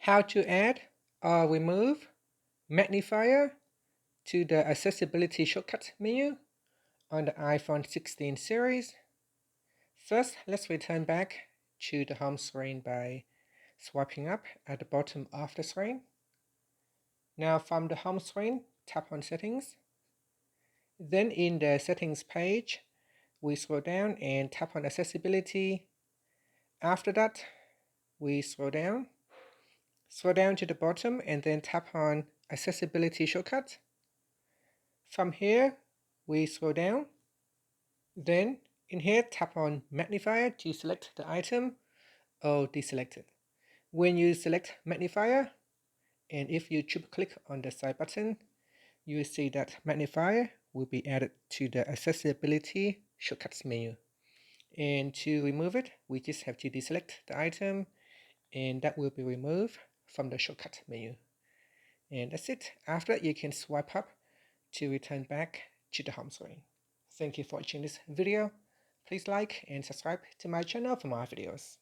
How to add or remove Magnifier to the accessibility shortcut menu on the iPhone 16 series. First, let's return back to the home screen by swiping up at the bottom of the screen. Now from the home screen, tap on Settings. Then in the Settings page, we scroll down and tap on Accessibility. After that, we scroll down to the bottom and then tap on Accessibility Shortcut. From here, we scroll down. Then in here, tap on Magnifier to select the item or deselect it. When you select Magnifier, and if you triple click on the side button, you will see that Magnifier will be added to the Accessibility Shortcuts menu. And to remove it, we just have to deselect the item, and that will be removed from the shortcut menu. And that's it. After that, you can swipe up to return back to the home screen. Thank you for watching this video. Please like and subscribe to my channel for more videos.